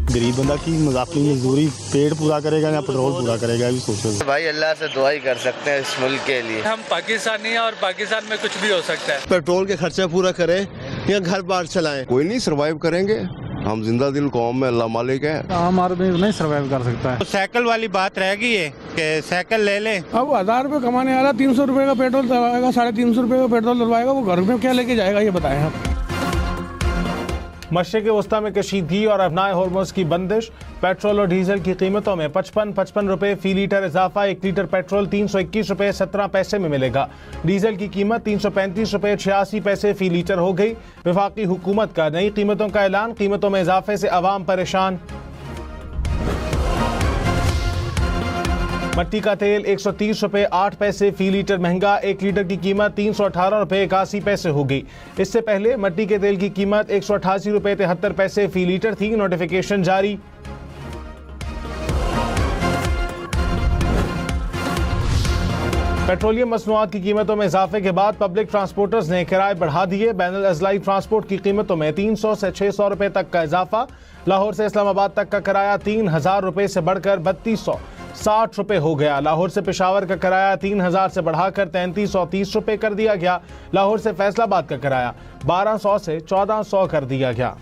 गरीब बंदा की मजाकी मजदूरी पेट पूरा करेगा या पेट्रोल पूरा करेगा, भी सोचो। भाई अल्लाह से दुआ ही कर सकते हैं इस मुल्क के लिए। हम पाकिस्तानी हैं और पाकिस्तान में कुछ भी हो सकता है। पेट्रोल के खर्चा पूरा करें या घर बार चलाएं, कोई नहीं सर्वाइव करेंगे। हम जिंदा दिल कौम में, अल्लाह मालिक है। आम आदमी नहीं सर्वाइव कर सकता है। तो साइकिल वाली बात रह गई है कि साइकिल ले लें। अब 1000 रुपये कमाने वाला 300 रुपये का पेट्रोल डलवाएगा, 350 रुपये का पेट्रोल डलवाएगा, वो घर में क्या लेके जाएगा ये बताएं आप। मशरिक़ वस्ता में कशीदगी और अबनाए हॉर्मोज़ की बंदिश। पेट्रोल और डीजल की कीमतों में 55 रुपये फी लीटर इजाफा। 1 लीटर पेट्रोल 321 रुपये 17 पैसे में मिलेगा। डीजल की कीमत 335 रुपये 86 पैसे फी लीटर हो गई। वफाकी हुकूमत का नई कीमतों का ऐलान। कीमतों में इजाफे से अवाम परेशान। मट्टी का तेल 130 रुपये 8 पैसे फी लीटर महंगा। 1 लीटर की कीमत 318 रुपये 81 पैसे हो गई। इससे पहले मट्टी के तेल की कीमत 188 रुपये 73 पैसे फी लीटर थी। नोटिफिकेशन जारी। पेट्रोलियम मसनूआत की कीमतों में इजाफे के बाद पब्लिक ट्रांसपोर्टर्स ने किराए बढ़ा दिए। बैनुल अज़लाई ट्रांसपोर्ट की कीमतों में 300 से 600 रुपये तक का इजाफा। लाहौर से इस्लामाबाद तक का किराया 3000 रुपये से बढ़कर 3260 रुपये हो गया। लाहौर से पेशावर का किराया 3000 से बढ़ाकर 3330 रुपये कर दिया गया। लाहौर से फैसलाबाद का किराया 1200 से 1400 कर दिया गया।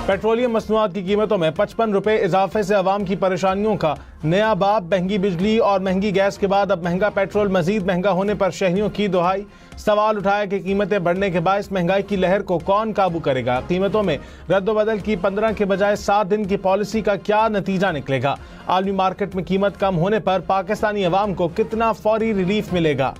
पेट्रोलियम मसनूआत की कीमतों में 55 रुपये इजाफे से अवाम की परेशानियों का नया बाब। महंगी बिजली और महंगी गैस के बाद अब महंगा पेट्रोल मजीद महंगा होने पर शहरियों की दुहाई। सवाल उठाया कि कीमतें बढ़ने के बायस महंगाई की लहर को कौन काबू करेगा। कीमतों में रद्दोबदल की 15 के बजाय 7 दिन की पॉलिसी का क्या नतीजा निकलेगा। आलमी मार्केट में कीमत कम होने पर पाकिस्तानी अवाम को कितना फौरी रिलीफ मिलेगा।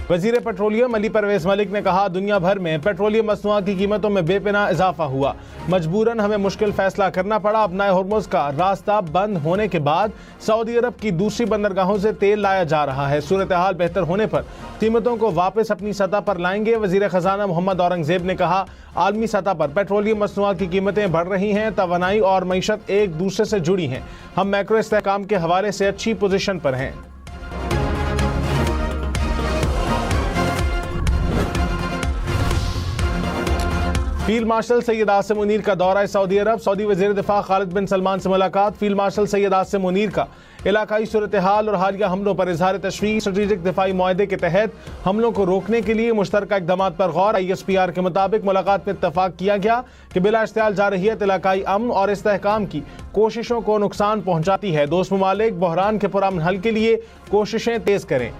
वजीर पेट्रोलियम अली परवेज मलिक ने कहा, दुनिया भर में पेट्रोलियम मसनूआत की कीमतों में बेपनाह इजाफा हुआ। मजबूरन हमें मुश्किल फैसला करना पड़ा। अपनाए हॉर्मोज़ का रास्ता बंद होने के बाद सऊदी अरब की दूसरी बंदरगाहों से तेल लाया जा रहा है। सूरत हाल बेहतर होने पर कीमतों को वापस अपनी सतह पर लाएंगे। वजीर खजाना मोहम्मद औरंगजेब ने कहा, आलमी सतह पर पेट्रोलियम मसनूआत की कीमतें बढ़ रही हैं। तवानाई और मईशत एक दूसरे से जुड़ी हैं। हम मैक्रो इस्तेहकाम के हवाले से अच्छी पोजीशन पर हैं। फील्ड मार्शल सैयद आसिम मुनीर का दौरा सऊदी अरब। सऊदी वज़ीर दिफा खालिद बिन सलमान से मुलाकात। फील्ड मार्शल सैयद आसिम मुनीर का इलाकाई सूरत हाल और हालिया हमलों पर इजहार तशवीश। स्ट्रेटेजिक दिफाई मुआहदे के तहत हमलों को रोकने के लिए मुश्तरका इक़दाम पर गौर। ISPR के मुताबिक मुलाकात में इत्तफाक किया गया कि बिला इश्तियाल जारहियत इलाकाई अमन और इस्तेहकाम की कोशिशों को नुकसान पहुँचाती है। दोस्त ममालिक बहरान के पुरअमन हल के लिए कोशिशें तेज करें।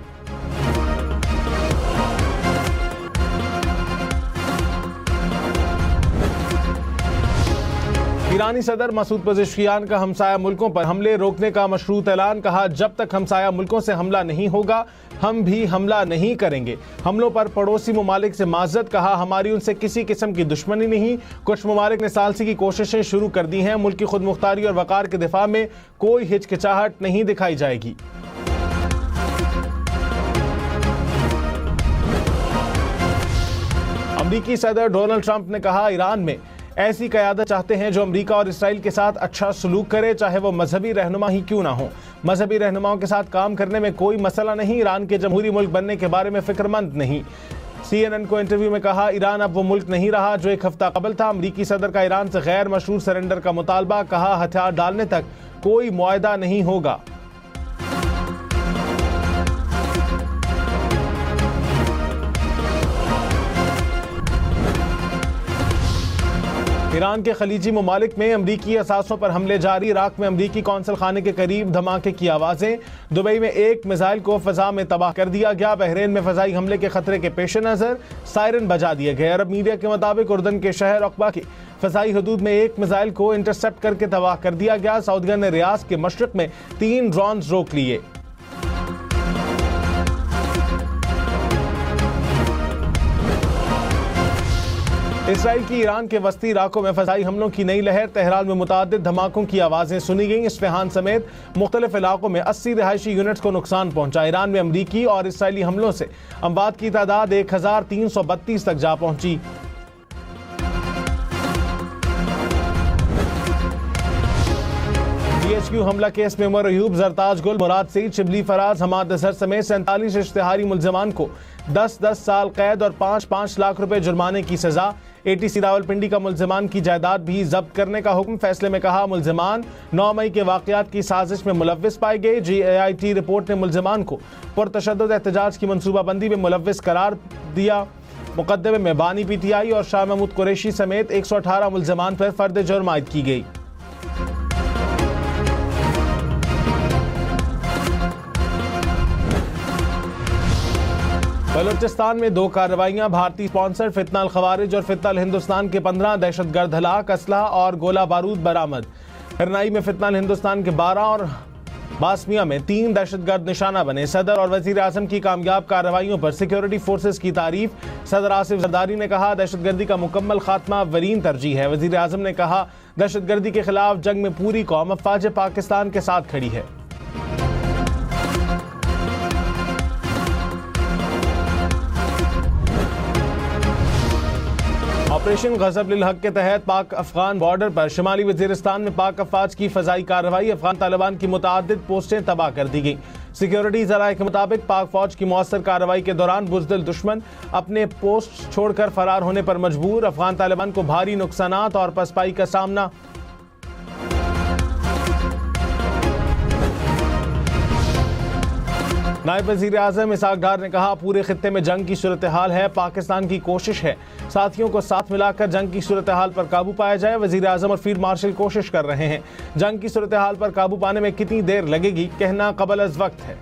ईरानी सदर मसूद पज़ेश्कियान का हमसाया मुल्कों पर हमले रोकने का मशरूत ऐलान। कहा, जब तक हमसाया मुल्कों से हमला नहीं होगा हम भी हमला नहीं करेंगे। हमलों पर पड़ोसी ममालिक से माज़रत। कहा, हमारी उनसे किसी किस्म की दुश्मनी नहीं। कुछ ममालिक ने सालसी की कोशिशें शुरू कर दी हैं। मुल्क की खुद मुख्तारी और वक़ार के दिफा में कोई हिचकिचाहट नहीं दिखाई जाएगी। अमरीकी सदर डोनाल्ड ट्रंप ने कहा, ईरान में ऐसी क़यादत चाहते हैं जो अमेरिका और इसराइल के साथ अच्छा सलूक करे, चाहे वो मजहबी रहनुमा ही क्यों ना हो। मजहबी रहनुमाओं के साथ काम करने में कोई मसला नहीं। ईरान के जमहूरी मुल्क बनने के बारे में फिक्रमंद नहीं। CNN को इंटरव्यू में कहा, ईरान अब वो मुल्क नहीं रहा जो एक हफ्ता कबल था। अमरीकी सदर का ईरान से गैर मशरूत सरेंडर का मुतालबा। कहा, हथियार डालने तक कोई मुआहदा नहीं होगा। ईरान के खलीजी ममालिक में अमरीकी असासों पर हमले जारी। इराक में अमरीकी कौंसल खाने के करीब धमाके की आवाज़ें। दुबई में एक मिसाइल को फ़ज़ा में तबाह कर दिया गया। बहरीन में फ़ज़ाई हमले के खतरे के पेश नज़र सायरन बजा दिए गए। अरब मीडिया के मुताबिक उर्दन के शहर अक़बा की फ़ज़ाई हदूद में एक मिसाइल को इंटरसेप्ट करके तबाह कर दिया गया। सऊदिया ने रियाद के मशरिक़ में 3 ड्रोन रोक लिए। इसराइल की ईरान के वस्ती इलाकों में फ़ज़ाई हमलों की नई लहर। तेहरान में मुतादिद धमाकों की आवाज़ें सुनी गईं। इस्फ़हान समेत मुख्तलिफ इलाकों में 80 रिहायशी यूनिट्स को नुकसान पहुंचा। ईरान में अमरीकी और इसराइली हमलों से अमवात की तादाद 1332 तक जा पहुंची। GHQ हमला केस में उमर अयूब, जरताज गुल, मुराद सईद, शिबली फराज, हमाद अजहर समेत 47 इश्तिहारी मुल्जिमान को 10-10 साल कैद और 5-5 लाख रुपए जुर्माने की सजा। ATC रावलपिंडी का मुल्जिमान की जायदाद भी जब्त करने का हुक्म। फैसले में कहा मुल्जिमान 9 मई के वाकयात की साजिश में मुलव्विस पाए गए। GAIT रिपोर्ट ने मुल्जिमान को पुरतशद्दुद एहतजाज की मनसूबाबंदी में मुलव्विस करार दिया। मुकदमे में बानी PTI और शाह महमूद कुरैशी समेत 118 मुल्जिमान पर फर्द जुर्म आयद की गई। बलूचिस्तान में 2 कार्रवाइयां, भारतीय स्पॉन्सर फितना अल खवारिज और फितना अल हिंदुस्तान के 15 दहशतगर्द हलाक, असलहा और गोला बारूद बरामद। हिरनाई में फितना अल हिंदुस्तान के 12 और बासमिया में 3 दहशतगर्द निशाना बने। सदर और वजीर आजम की कामयाब कार्रवाइयों पर सिक्योरिटी फोर्सेस की तारीफ। सदर आसिफ जरदारी ने कहा दहशतगर्दी का मुकम्मल खात्मा वरीन तरजीह है। वजीर आजम ने कहा दहशतगर्दी के खिलाफ जंग में पूरी कौम अफवाज पाकिस्तान के साथ खड़ी है। ऑपरेशन गजब-उल हक के तहत पाक अफगान बॉर्डर पर शुमाली वजीरिस्तान में पाक अफवाज की फजाई कार्रवाई। अफगान तालिबान की मुतअद्दिद पोस्टें तबाह कर दी गई। सिक्योरिटी ज़राए के मुताबिक पाक फौज की मौसर कार्रवाई के दौरान बुज़दिल दुश्मन अपने पोस्ट छोड़कर फरार होने पर मजबूर। अफगान तालिबान को भारी नुकसानात और पसपाई का सामना। नायब वज़ीर आज़म इसहाक डार ने कहा पूरे खित्ते में जंग की सूरत हाल है। पाकिस्तान की कोशिश है साथियों को साथ मिलाकर जंग की सूरत हाल पर काबू पाया जाए। वज़ीर आज़म और फील्ड मार्शल कोशिश कर रहे हैं। जंग की सूरत हाल पर काबू पाने में कितनी देर लगेगी कहना कबल अज़ वक्त है।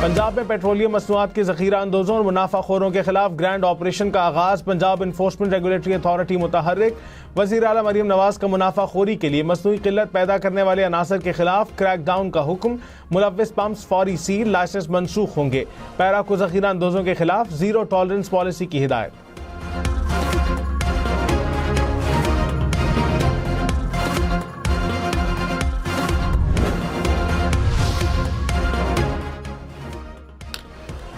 पंजाब में पेट्रोलियम मसनूआत के ज़ख़ीरा अंदोज़ों और मुनाफाखोरों के खिलाफ ग्रैंड ऑपरेशन का आगाज़। पंजाब इन्फोर्समेंट रेगुलेटरी अथॉरिटी मुतहर्रिक। वज़ीर आला मरियम नवाज का मुनाफाखोरी के लिए मसनूई किल्लत पैदा करने वाले अनासर के खिलाफ क्रैकडाउन का हुक्म। मुलव्विस पंप्स फौरी सील, लाइसेंस मनसूख होंगे। पैरा को ज़ख़ीरा अंदोज़ों के खिलाफ ज़ीरो टॉलरेंस पॉलिसी की हिदायत।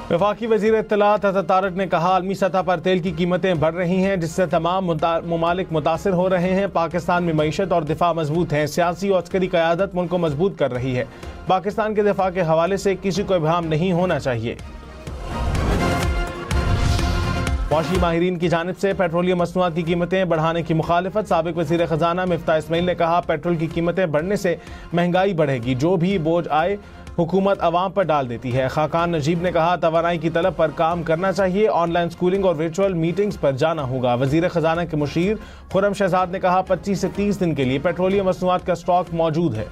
वफाकी वज़ीर इत्तलात हज़रत तारक ने कहा आलमी सतह पर तेल की कीमतें बढ़ रही हैं जिससे तमाम ममालिक मुतासिर हो रहे हैं। पाकिस्तान में मईशत और दिफा मजबूत है। सियासी और अस्करी क़यादत मुल्क को मजबूत कर रही है। पाकिस्तान के दिफा के हवाले से किसी को इबहम नहीं होना चाहिए। मौशी माहिरीन की जानिब से पेट्रोलियम मसनूआत की कीमतें बढ़ाने की मुखालिफत। साबिक वज़ीर ख़जाना मिफ्ता इस्माइल ने कहा पेट्रोल की कीमतें बढ़ने से महंगाई बढ़ेगी। जो भी बोझ आए हुकूमत अवाम पर डाल देती है। खाकान नजीब ने कहा तवानाई की तलब पर काम करना चाहिए। ऑनलाइन स्कूलिंग और वर्चुअल मीटिंग्स पर जाना होगा। वज़ीर ख़जाना के मुशीर खुर्रम शहजाद ने कहा 25 से 30 दिन के लिए पेट्रोलियम मसनूआत का स्टॉक मौजूद है।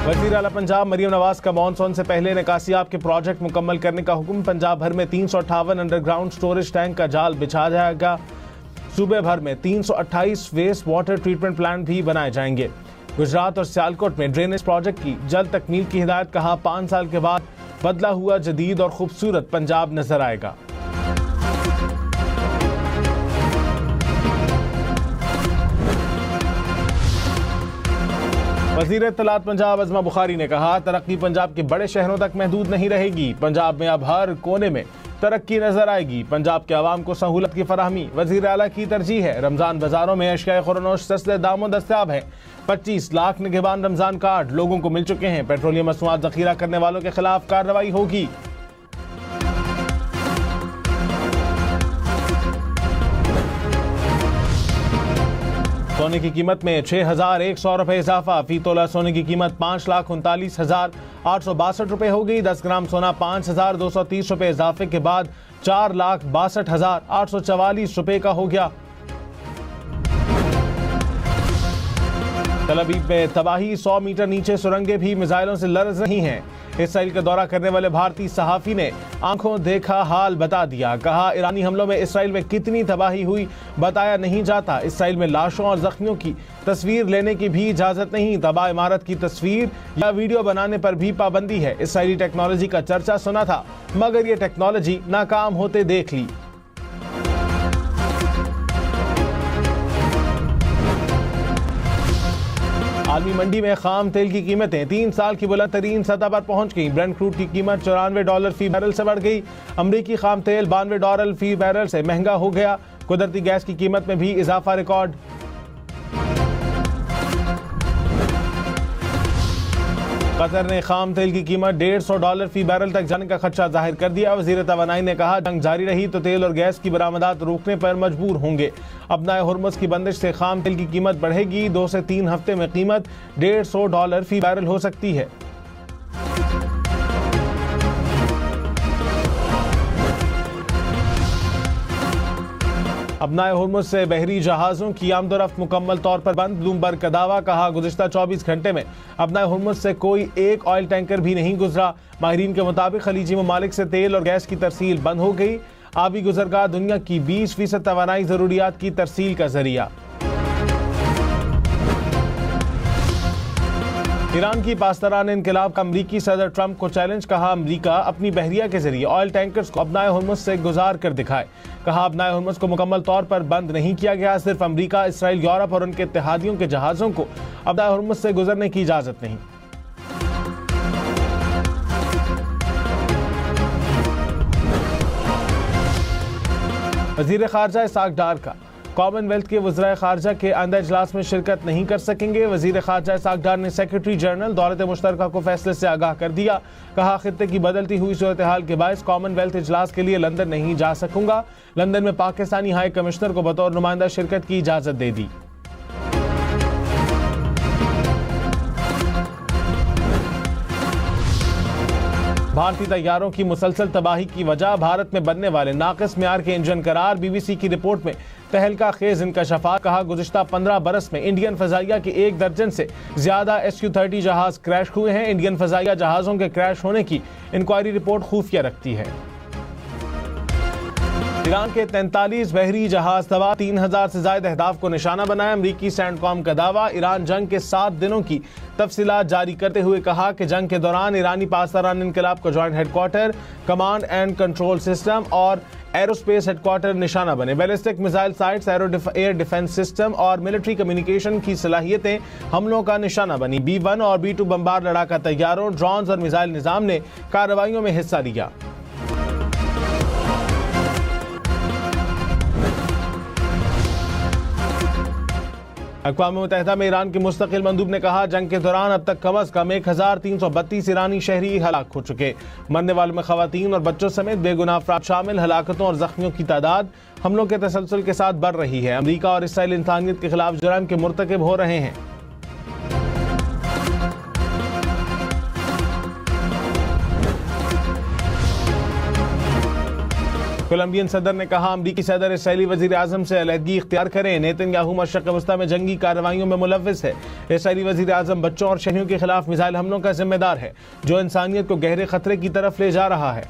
वज़ीर आला पंजाब मरियम नवाज का मॉनसून से पहले निकासियाब के प्रोजेक्ट मुकम्मल करने का हुक्म। पंजाब भर में 358 अंडरग्राउंड स्टोरेज टैंक का जाल बिछा जाएगा। सूबे भर में 328 वेस्ट वाटर ट्रीटमेंट प्लांट भी बनाए जाएंगे। गुजरात और सियालकोट में ड्रेनेज प्रोजेक्ट की जल्द तकमील की हिदायत। कहा 5 साल के बाद बदला हुआ जदीद और खूबसूरत पंजाब नजर आएगा। वज़ीर इत्तलात पंजाब अज़मा बुखारी ने कहा तरक्की पंजाब के बड़े शहरों तक महदूद नहीं रहेगी। पंजाब में अब हर कोने में तरक्की नजर आएगी। पंजाब के आवाम को सहूलत की फराहमी वज़ीर आला की तरजीह है। रमजान बाजारों में अशियाए खुरनोश सस्ते दामों दस्तयाब हैं। 25 लाख निगहबान रमजान कार्ड लोगों को मिल चुके हैं। पेट्रोलियम मसनूआत ज़ख़ीरा करने वालों के खिलाफ कार्रवाई होगी। सोने की कीमत में 6,100 रुपए इजाफा। फी तोला सोने की कीमत 5,39,862 रुपए हो गई। 10 ग्राम सोना 5,230 रुपए इजाफे के बाद 4,62,844 रुपए का हो गया। तल अवीव में तबाही। 100 मीटर नीचे सुरंगें भी मिसाइलों से लरज़ रही हैं। इसराइल का दौरा करने वाले भारतीय सहाफ़ी ने आंखों देखा हाल बता दिया। कहा ईरानी हमलों में इसराइल में कितनी तबाही हुई बताया नहीं जाता। इसराइल में लाशों और जख्मियों की तस्वीर लेने की भी इजाजत नहीं। तबाह इमारत की तस्वीर या वीडियो बनाने पर भी पाबंदी है। इसराइली टेक्नोलॉजी का चर्चा सुना था मगर ये टेक्नोलॉजी नाकाम होते देख ली। आलमी मंडी में खाम तेल की कीमतें 3 साल की बुलंद तरीन सतह पर पहुंच गई। ब्रेंट क्रूड की कीमत $94 फी बैरल से बढ़ गई। अमरीकी खाम तेल $92 फी बैरल से महंगा हो गया। कुदरती गैस की कीमत में भी इजाफा रिकॉर्ड। कतर ने खाम तेल की कीमत $150 फी बैरल तक जाने का खदशा जाहिर कर दिया। वजीर तवानाई ने कहा, जंग जारी रही तो तेल और गैस की बरामदात रोकने पर मजबूर होंगे। अपना हुर्मुज़ की बंदिश से खाम तेल की कीमत बढ़ेगी। 2 से 3 हफ्ते में कीमत $150 फी बैरल हो सकती है। अपना हुर्मुज़ से बहरी जहाज़ों की आमदोरफ्त मुकम्मल तौर पर बंद। ब्लूमबर्ग का दावा। कहा, गुज़िश्ता 24 घंटे में अपना हुर्मुज़ से कोई एक ऑयल टैंकर भी नहीं गुजरा। माहिरीन के मुताबिक खलीजी ममालिक से तेल और गैस की तरसील बंद हो गई। आबी गुजरगाह दुनिया की 20% तवानाई ज़रूरियात की तरसील का जरिया। ईरान की पासदारान इनकलाब का अमरीकी सदर ट्रंप को चैलेंज। कहा, अमरीका अपनी बहरिया के जरिए ऑयल टैंकर्स को अपना हुर्मुज़ से गुजार कर दिखाए। कहा, अपना हुर्मुज़ को मुकम्मल तौर पर बंद नहीं किया गया। सिर्फ अमरीका, इसराइल, यूरोप और उनके इत्तेहादियों के जहाज़ों को अपना हुर्मुज़ से गुजरने की इजाज़त नहीं। वज़ीर ख़ारजा इसाक डार का कॉमनवेल्थ के वज़राए ख़ारजा के आइंदा इजलास में शिरकत नहीं कर सकेंगे। वज़ीर ख़ारजा इसाक डार ने सेक्रेटरी जनरल दौलत मुश्तरका को फैसले से आगाह कर दिया। कहा, खित्ते की बदलती हुई सूरत हाल के बायस कॉमनवेल्थ इजलास के लिए लंदन नहीं जा सकूंगा। लंदन में पाकिस्तानी हाई कमिश्नर को बतौर नुमाइंदा शिरकत की इजाज़त दे दी। भारतीय तैयारों की मुसलसल तबाही की वजह भारत में बनने वाले नाक़िस मेयार के इंजन करार। BBC की रिपोर्ट में तहलका खेज इंकशाफात। कहा, गुज़िश्ता 15 बरस में इंडियन फ़ज़ाइया के 1 दर्जन से ज़्यादा SU-30 जहाज़ क्रैश हुए हैं। इंडियन फ़ज़ाइया जहाज़ों के क्रैश होने की इंक्वायरी रिपोर्ट खुफिया रखती है। ईरान के 43 बहरी जहाज तबाह। 3000 से ज़ायद अहदाफ को निशाना बनाया। अमरीकी सैंडकॉम का दावा। ईरान जंग के 7 दिनों की तफसीलात जारी करते हुए कहा कि जंग के दौरान ईरानी पासदारान इनकलाब को joint headquarter, command and control system और एरोस्पेस हेडक्वार्टर निशाना बने। Ballistic missile sites, air defence system और मिलिट्री कम्युनिकेशन की सलाहियतें हमलों का निशाना बनी। B-1 और B-2 बम्बार लड़ाका तैयारों, ड्रोन्स और मिसाइल निज़ाम ने कार्रवाइयों में हिस्सा लिया। अक़वाम मुत्तहिदा में ईरान के मुस्तकिल मंदूब ने कहा, जंग के दौरान अब तक कम अज़ कम 1332 ईरानी शहरी हलाक हो चुके। मरने वालों में ख़वातीन और बच्चों समेत बेगुनाह अफराद शामिल। हलाकतों और ज़ख्मियों की तादाद हमलों के तसलसल के साथ बढ़ रही है। अमरीका और इसराइल इंसानियत के खिलाफ जुर्म के मुर्तकिब हो रहे हैं। कोलंबियन सदर ने कहा, अमरीकी सदर इसराइली वज़ीर आज़म से अलहदगी इख्तियार करें। नेतन्याहू मशरिक़ वस्ता में जंगी कार्रवाइयों में मुलव्विस है। इसराइली वज़ीर आज़म बच्चों और शहरियों के खिलाफ मिसाइल हमलों का जिम्मेदार है, जो इंसानियत को गहरे खतरे की तरफ ले जा रहा है।